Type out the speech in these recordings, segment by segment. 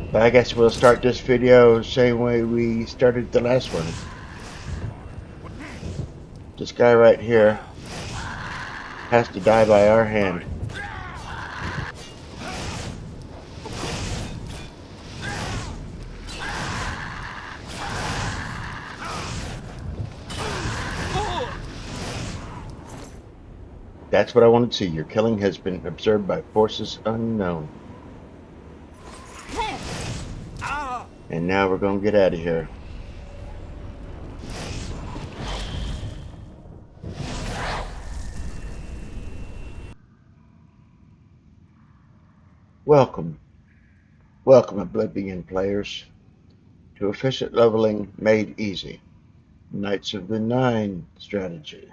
But I guess we'll start this video the same way we started the last one. This guy right here has to die by our hand. That's what I wanted to see. Your killing has been observed by forces unknown. And now we're going to get out of here. Welcome. Welcome, Oblivion players, to Efficient Leveling Made Easy. Knights of the Nine strategy.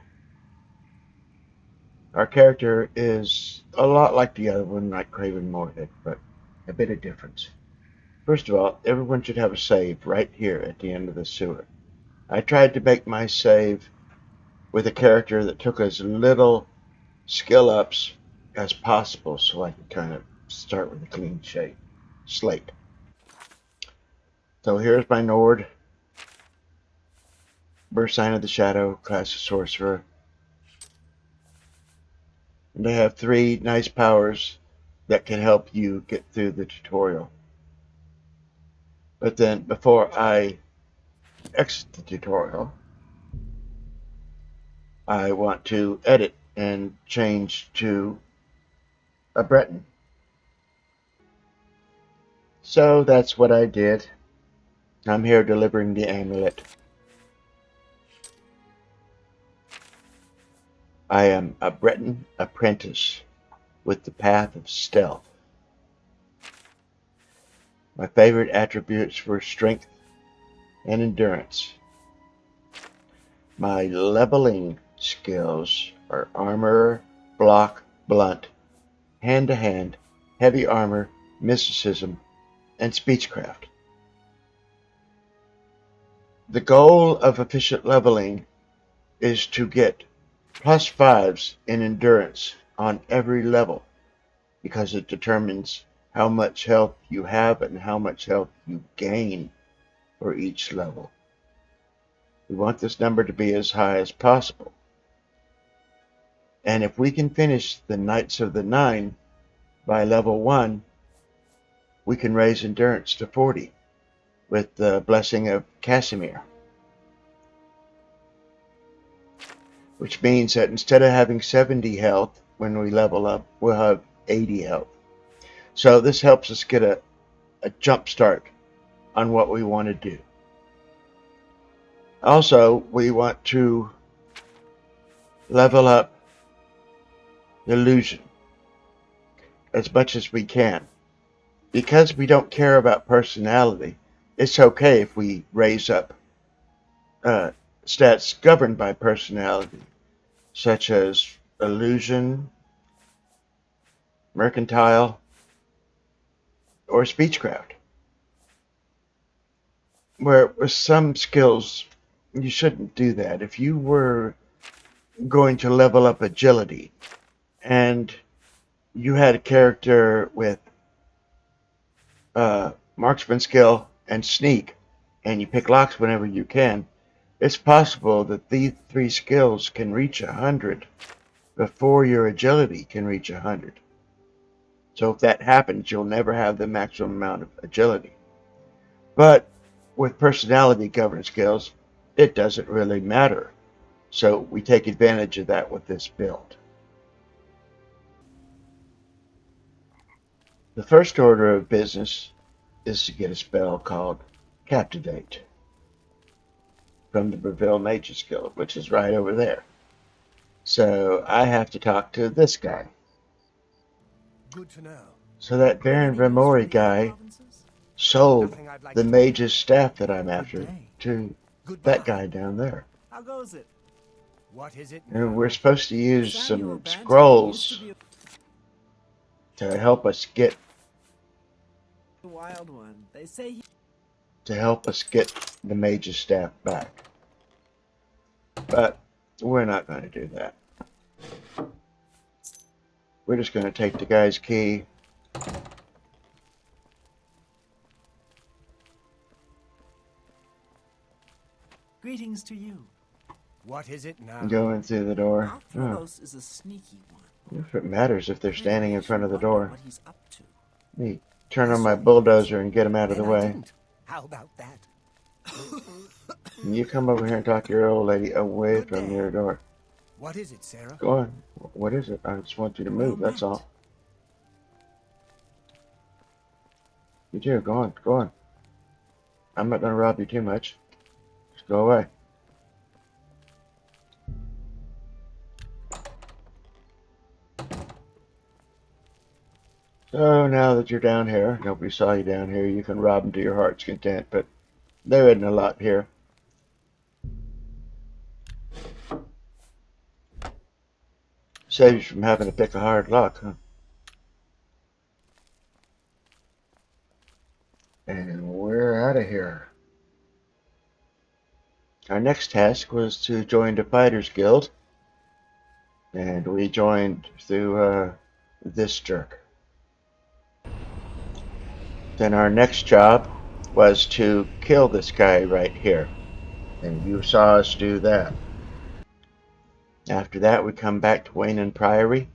Our character is a lot like the other one, like Craven Moorhead, but a bit of difference. First of all, everyone should have a save right here at the end of the sewer. I tried to make my save with a character that took as little skill ups as possible so I could kind of start with a clean slate. So here's my Nord. Burst Sign of the Shadow, class of sorcerer. And they have 3 nice powers that can help you get through the tutorial. But then before I exit the tutorial, I want to edit and change to a Breton. So that's what I did. I'm here delivering the amulet. I am a Breton apprentice with the path of stealth. My favorite attributes were strength and endurance. My leveling skills are armor, block, blunt, hand-to-hand, heavy armor, mysticism, and speechcraft. The goal of efficient leveling is to get +5s in endurance on every level because it determines how much health you have and how much health you gain for each level. We want this number to be as high as possible. And if we can finish the Knights of the Nine by level 1, we can raise endurance to 40 with the blessing of Casimir. Which means that instead of having 70 health when we level up, we'll have 80 health. So this helps us get a jump start on what we want to do. Also, we want to level up illusion as much as we can. Because we don't care about personality, it's okay if we raise up stats governed by personality, such as illusion, mercantile, or speechcraft. Where with some skills, you shouldn't do that. If you were going to level up agility and you had a character with marksman skill and sneak, and you pick locks whenever you can, it's possible that these 3 skills can reach 100 before your agility can reach 100. So if that happens, you'll never have the maximum amount of agility. But with personality governed skills, it doesn't really matter. So we take advantage of that with this build. The first order of business is to get a spell called Captivate from the Breville Mages Guild, which is right over there. So I have to talk to this guy. Good to know. So that Baron Remori guy sold the mage's staff that I'm after to that guy down there. How goes it? What is it? And we're supposed to use some scrolls to help us get The wild one. They say the mage's staff back. But we're not going to do that. We're just going to take the guy's key Greetings to you. What is it now? Going through the door. Oh, Althros is a sneaky one. if it matters if they're standing in Makes front you of the wonder door. what he's up to. Me turn I on my saw you bulldozer once, and get him out of the then I way. didn't. How about that? And you come over here and talk your old lady away Good from day. your door. What is it, Sarah? Go on. What is it? I just want you to move, Well that's met. all. You do, go on, go on. I'm not gonna rob you too much. Just go away. So now that you're down here, nobody saw you down here, you can rob them to your heart's content, but there isn't a lot here. Saves you from having to pick a hard lock, huh? And we're out of here. Our next task was to join the Fighters Guild, and we joined through this jerk. Then our next job was to kill this guy right here, and you saw us do that. After that, we come back to Wayne Priory,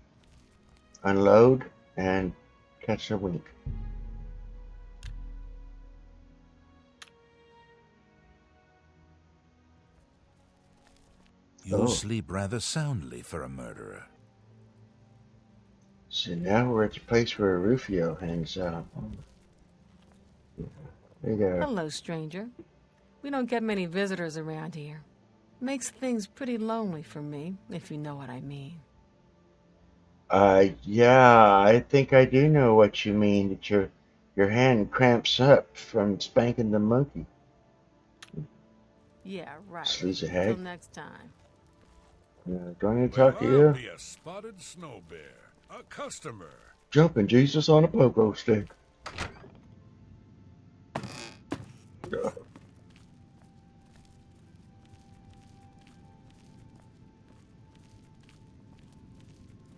unload, and catch a wink. You sleep rather soundly for a murderer. So now we're at the place where Rufio hangs out. There you go. Hello, stranger. We don't get many visitors around here. Makes things pretty lonely for me, if you know what I mean. Yeah, I think I do know what you mean, that your hand cramps up from spanking the monkey. Yeah, right. Sleazy Till hag. next time. Do I need to Well, talk to I'll you? be a spotted snow bear, a customer. Jumping Jesus on a pogo stick.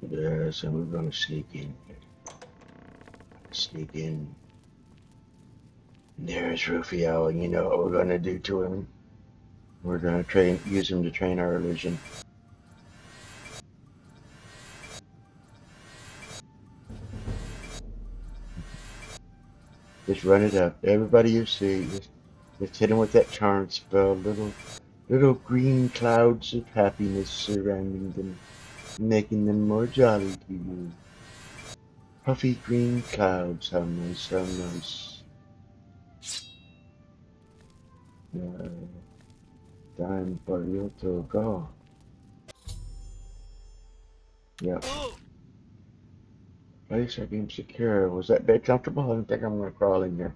Yes, and we're gonna sneak in. Sneak in. There's Rufio, and you know what we're gonna do to him. We're gonna use him to train our illusion. Just run it up. Everybody you see, just hit him with that charm spell. Little green clouds of happiness surrounding them, making them more jolly to you. Puffy green clouds, how nice, how nice. Time for you to go. Yep. Place I deemed secure. Was that bed comfortable? I don't think I'm gonna crawl in here.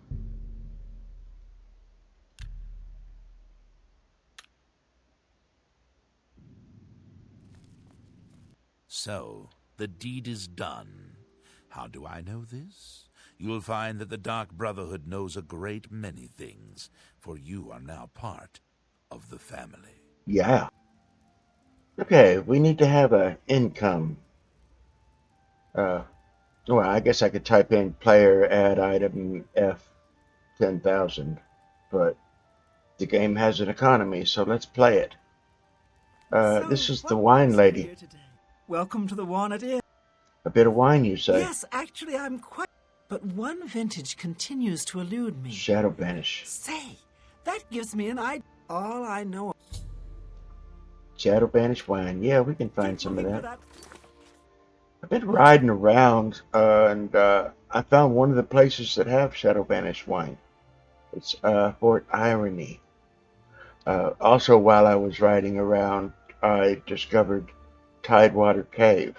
So, the deed is done. How do I know this? You'll find that the Dark Brotherhood knows a great many things, for you are now part of the family. Yeah. Okay, we need to have an income. Well, I guess I could type in player add item F10,000, but the game has an economy, so let's play it. This is the what wine brings you lady. here today? Welcome to the Walnut Inn. A bit of wine, you say? Yes, actually, I'm quite... But one vintage continues to elude me. Shadow banish. Say, that gives me an idea. All I know... Shadow banish wine. Yeah, we can find Keep some of looking for that. I've been riding around, and I found one of the places that have shadow banish wine. It's Fort Irony. Also, while I was riding around, I discovered Tidewater Cave,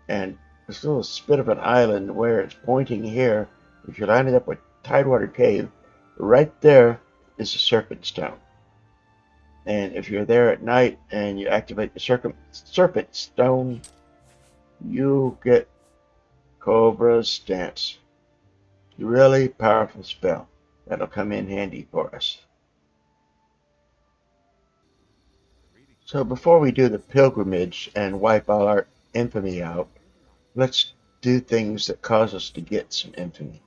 and this little spit of an island where it's pointing here. If you line it up with Tidewater Cave, right there is a serpent stone. And if you're there at night and you activate the serpent stone, you get Cobra's Dance. Really powerful spell. That'll come in handy for us. So before we do the pilgrimage and wipe all our infamy out, let's do things that cause us to get some infamy.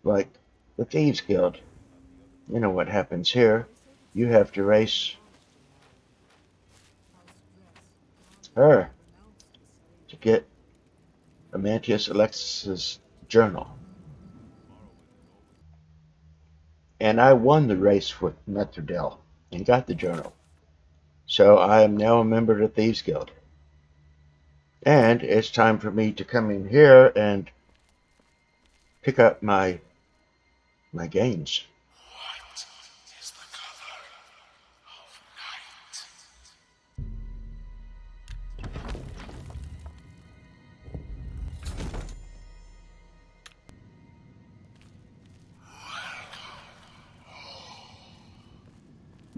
Like the Thieves Guild. You know what happens here. You have to race her to get Amantius Alexis's journal. And I won the race with Metherdell and got the journal. So I am now a member of the Thieves Guild. And it's time for me to come in here and pick up my gains. What is the color of night?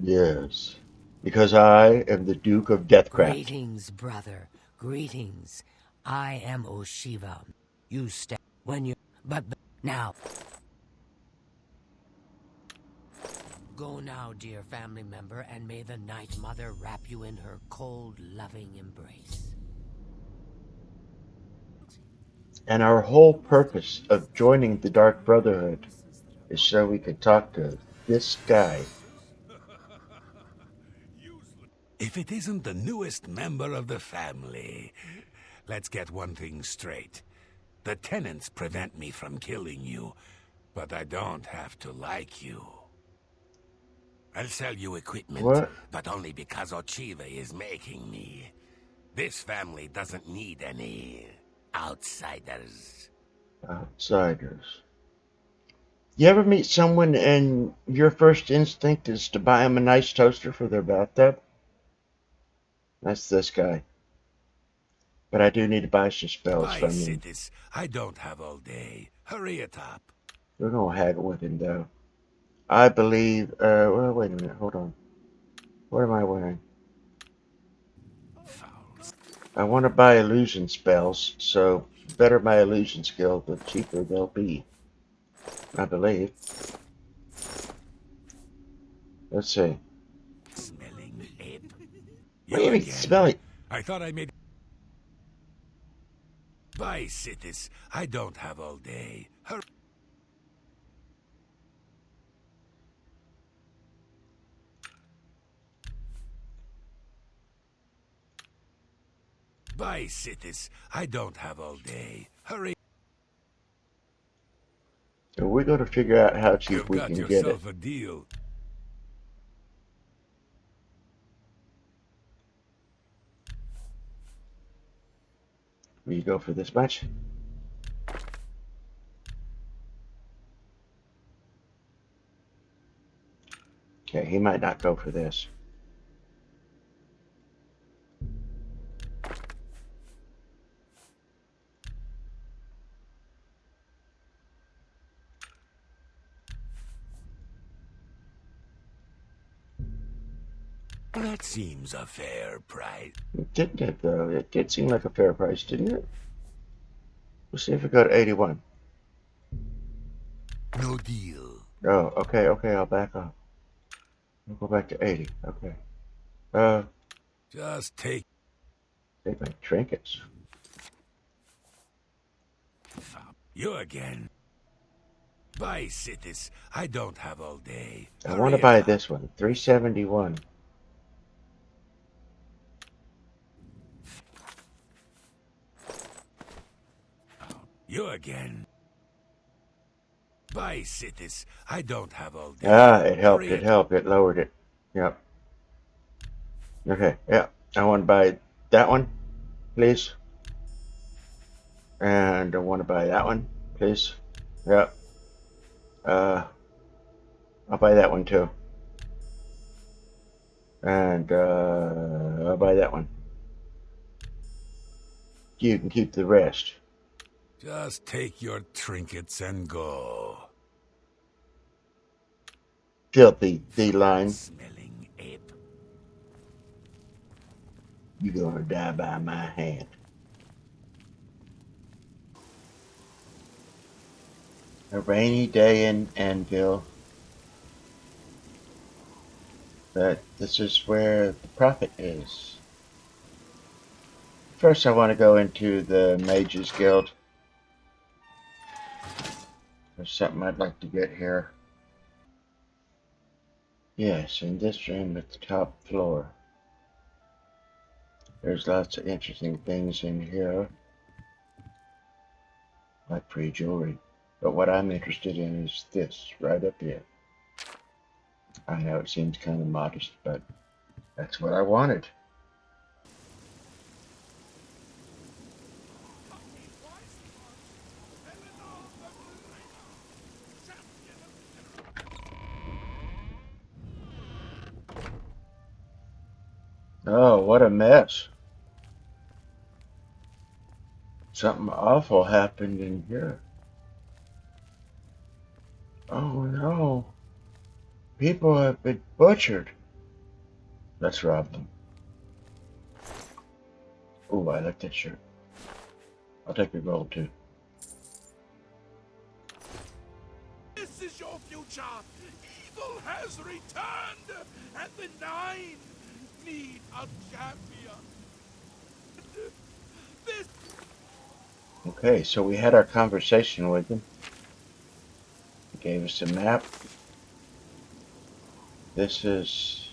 Yes, because I am the Duke of Deathcraft. Greetings, brother. Greetings. I am Oshiva. You stay when you... But now... Go now, dear family member, and may the Night Mother wrap you in her cold, loving embrace. And our whole purpose of joining the Dark Brotherhood is so we could talk to this guy. If it isn't the newest member of the family, let's get one thing straight. The tenants prevent me from killing you, but I don't have to like you. I'll sell you equipment, What? but only because Ochiva is making me. This family doesn't need any outsiders. Outsiders. You ever meet someone and your first instinct is to buy them a nice toaster for their bathtub? That's this guy. But I do need to buy some spells Buy from him. cities. I don't have all day. Hurry it up. We're gonna haggle with him though. I believe. Well, wait a minute. Hold on. What am I wearing? Fouls. I want to buy illusion spells, so the better my illusion skill, the cheaper they'll be. I believe. Let's see. Smelling ape. What do you mean, smelly? I thought I made... Buy cities. I don't have all day. Hurry. Buy cities. I don't have all day. Hurry. So we're going to figure out how cheap You've we got can get it. yourself a deal. Will you go for this much? Okay, he might not go for this. That seems a fair price. Didn't it, though? It did seem like a fair price, didn't it? We'll see if we go to 81. No deal. Oh, okay, I'll back off. I'll go back to 80. Okay. Just take My trinkets. you again. Buy cities. I don't have all day. I want to buy this one. 371. You again. Buy cities. I don't have all day. It helped. It helped. It lowered it. Yep. Okay. Yeah. I want to buy that one, please. And I want to buy that one, please. Yep. I'll buy that one too. And I'll buy that one. You can keep the rest. Just take your trinkets and go. Filthy D-line. Smelling ape. You're gonna die by my hand. A rainy day in Anvil. But this is where the prophet is. First I want to go into the Mages Guild. There's something I'd like to get here. Yes, in this room at the top floor. There's lots of interesting things in here, like free jewelry. But what I'm interested in is this, right up here. I know it seems kind of modest, but that's what I wanted. Oh, what a mess. Something awful happened in here. Oh no. People have been butchered. Let's rob them. Ooh, I like that shirt. I'll take your gold too. This is your future. Evil has returned, and the Nine need a champion. This. Okay, so we had our conversation with him. He gave us a map. This is...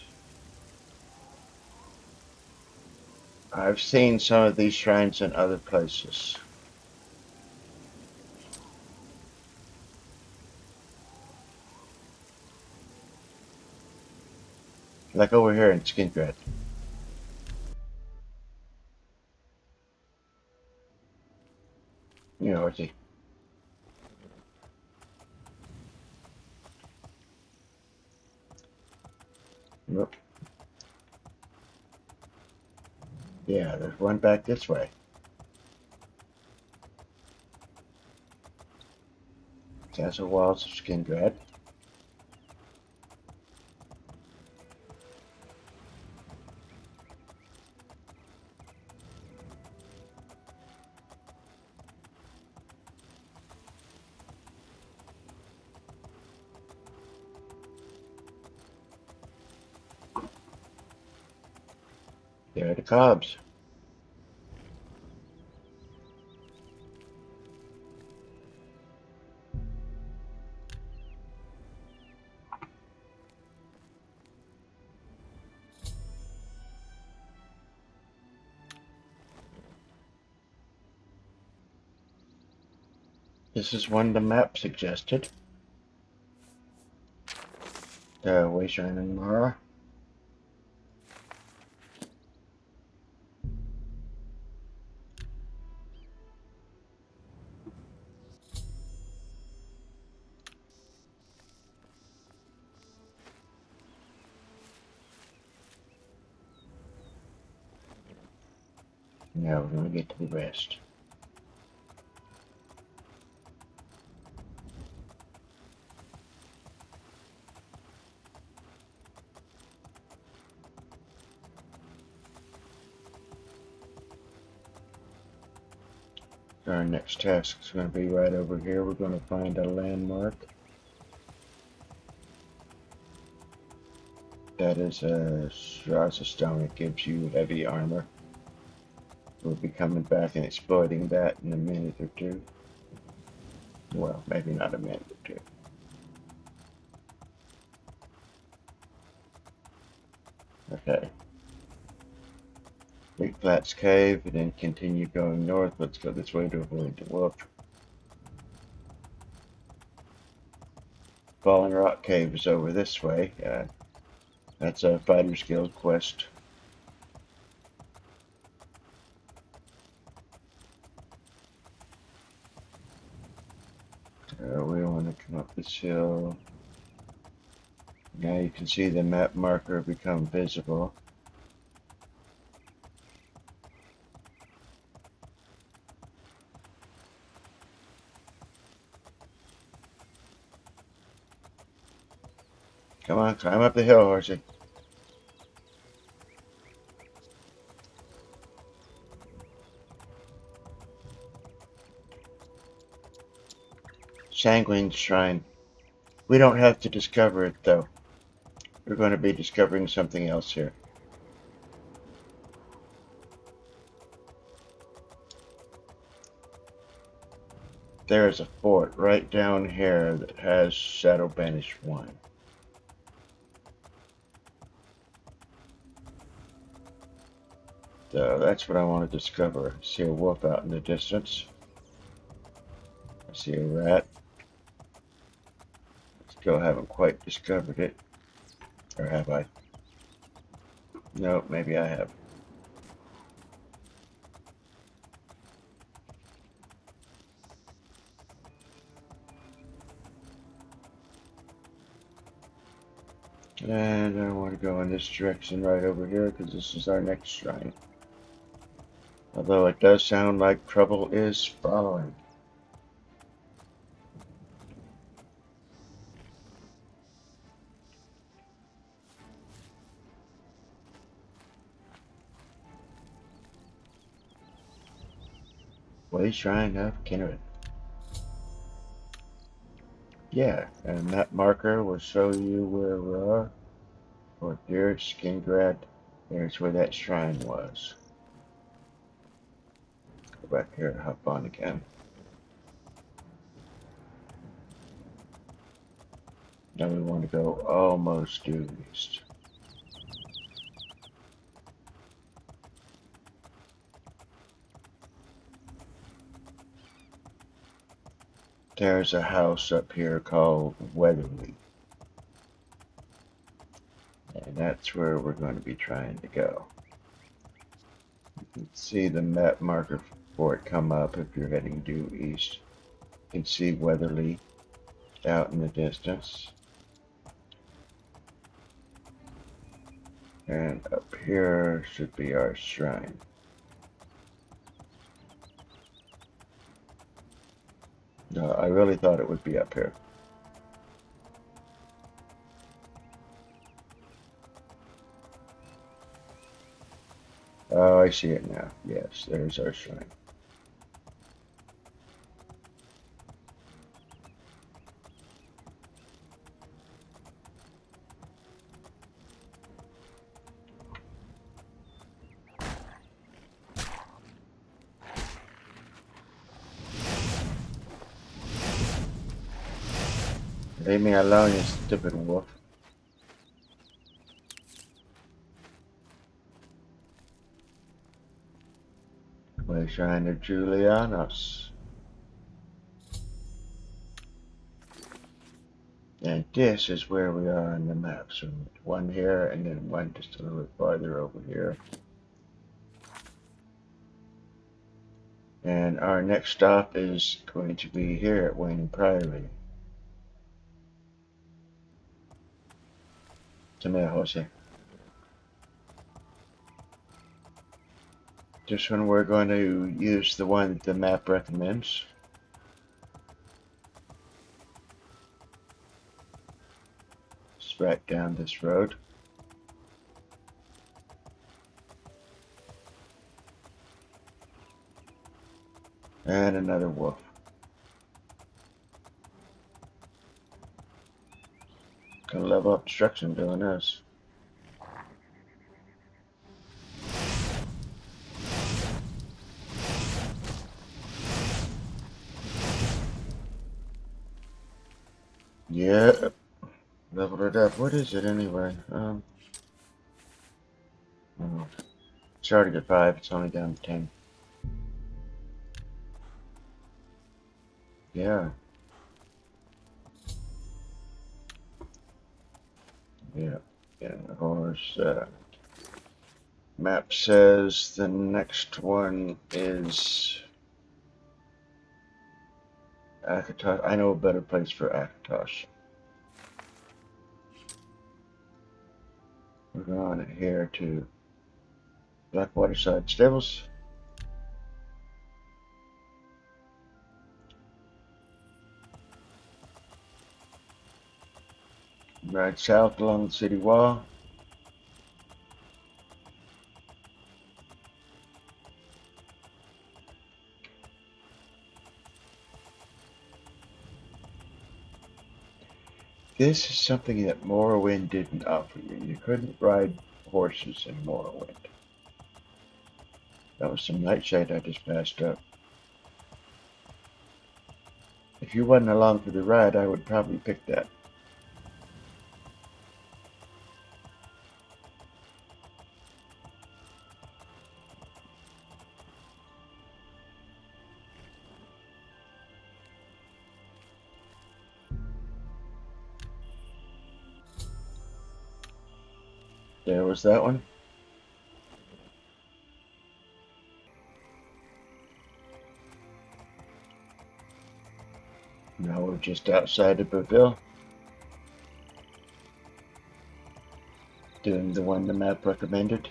I've seen some of these shrines in other places. Like over here in Skingrad. You know, horsey. Nope. Yeah, there's one back this way. Castle walls of Skingrad. There are the cobs. This is one the map suggested. The Wayshrine and Mara. Now we're going to get to the rest. Our next task is going to be right over here. We're going to find a landmark. That is a Strata Stone. It gives you heavy armor. We'll be coming back and exploiting that in a minute or two. Well, maybe not a minute or two. Okay. Big Flats Cave and then continue going north. Let's go this way to avoid the wolf. Falling Rock Cave is over this way. That's a Fighters Guild quest. We want to come up this hill. Now you can see the map marker become visible. Come on, climb up the hill, horsey. Sanguine Shrine. We don't have to discover it, though. We're going to be discovering something else here. There is a fort right down here that has Shadow Banished wine. So that's what I want to discover. I see a wolf out in the distance. I see a rat. Still haven't quite discovered it. Or have I? No, maybe I have. And I want to go in this direction right over here because this is our next shrine. Although it does sound like trouble is following. Way Shrine of Kindred. Yeah, and that marker will show you where we are. Or here, Skingrad. There's where that shrine was. Go back here and hop on again. Now we want to go almost due east. There's a house up here called Weatherly. And that's where we're going to be trying to go. You can see the map marker for it come up if you're heading due east. You can see Weatherly out in the distance. And up here should be our shrine. No, I really thought it would be up here. Oh, I see it now. Yes, there's our shrine. Leave me alone, you stupid wolf. Way Shrine of Julianos. And this is where we are on the map. So one here and then one just a little bit farther over here. And our next stop is going to be here at Wayne Priory. Come here, Jose. This one we're going to use the one that the map recommends. It's right down this road. And another wolf. Gonna level up destruction doing this. Yeah, leveled it up. What is it anyway? Oh, it's already at 5. It's only down to 10. Yeah. Yeah. Yeah. Of course. Map says the next one is Akatosh. I know a better place for Akatosh. We're going here to Black Waterside Stables. Right south along the city wall. This is something that Morrowind didn't offer you. You couldn't ride horses in Morrowind. That was some nightshade I just passed up. If you wasn't along for the ride, I would probably pick that. There was that one. Now we're just outside of Beville. Doing the one the map recommended.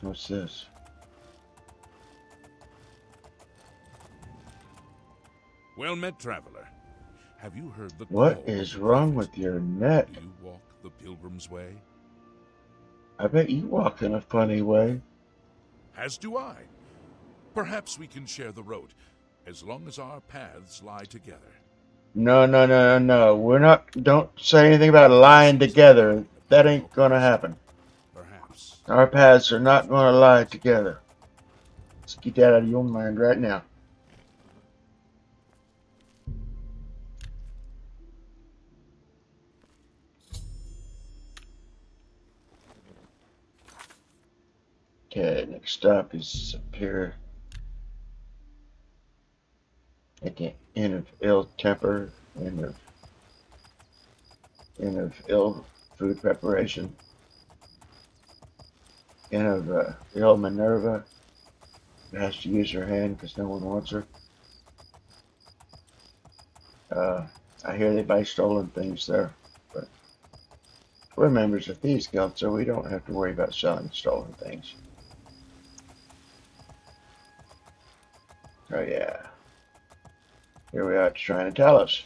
What's this? Well met, traveler. Have you heard the What call is of the wrong prophet? with your net? Do you walk the pilgrim's way? I bet you walk in a funny way. As do I. Perhaps we can share the road, as long as our paths lie together. No, no, no, no, no. We're not. Don't say anything about lying together. That ain't gonna happen. Perhaps. Our paths are not gonna lie together. Let's get that out of your mind right now. Okay, next stop is up here at the Inn of Ill Temper, Inn of Ill Food Preparation, Inn of Ill Minerva, who has to use her hand because no one wants her. I hear they buy stolen things there, but we're members of Thieves Guild, so we don't have to worry about selling stolen things. Oh yeah. Here we are at Shrine of Talos.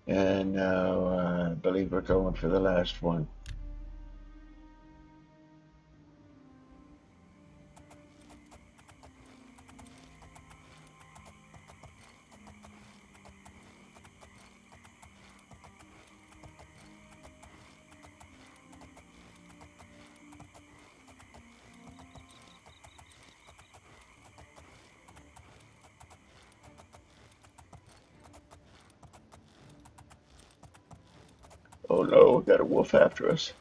And now I believe we're going for the last one. Oh no, we got a wolf after us.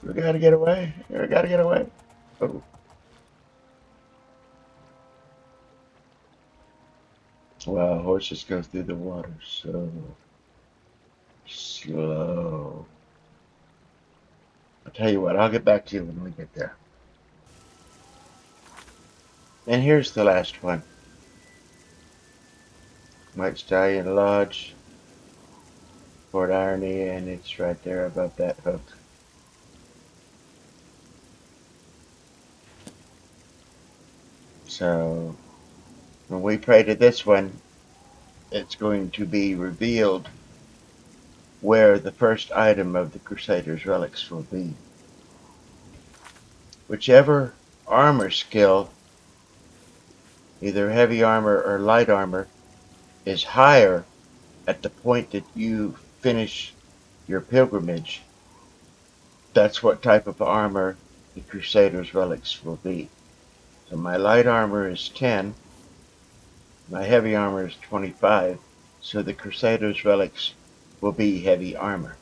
We gotta get away. We gotta get away. Oh. Wow, horses go through the water so slow. I'll tell you what, I'll get back to you when we get there. And here's the last one. White Stallion Lodge, Port Irony, and it's right there above that hook. So, when we pray to this one, it's going to be revealed where the first item of the Crusader's relics will be. Whichever armor skill, either heavy armor or light armor, is higher at the point that you finish your pilgrimage, that's what type of armor the Crusader's relics will be. So my light armor is 10, my heavy armor is 25, so the Crusader's relics will be heavy armor.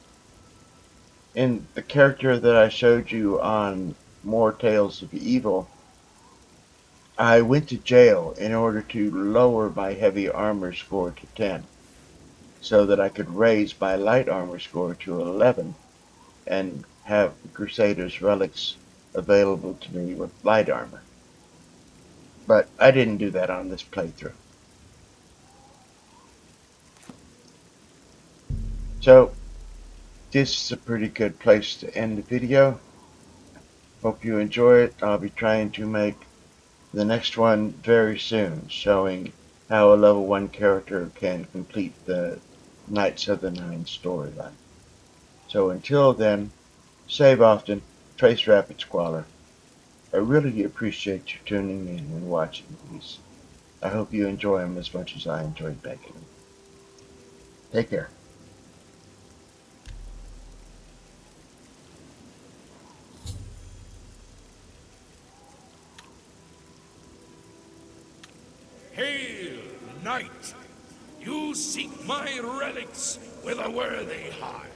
In the character that I showed you on More Tales of Evil, I went to jail in order to lower my heavy armor score to 10, so that I could raise my light armor score to 11 and have the Crusader's relics available to me with light armor. But I didn't do that on this playthrough. So, this is a pretty good place to end the video. Hope you enjoy it. I'll be trying to make the next one very soon, showing how a level 1 character can complete the Knights of the Nine storyline. So until then, save often, trace rapid squalor. I really appreciate you tuning in and watching these. I hope you enjoy them as much as I enjoyed making them. Take care. Hail, knight! You seek my relics with a worthy heart.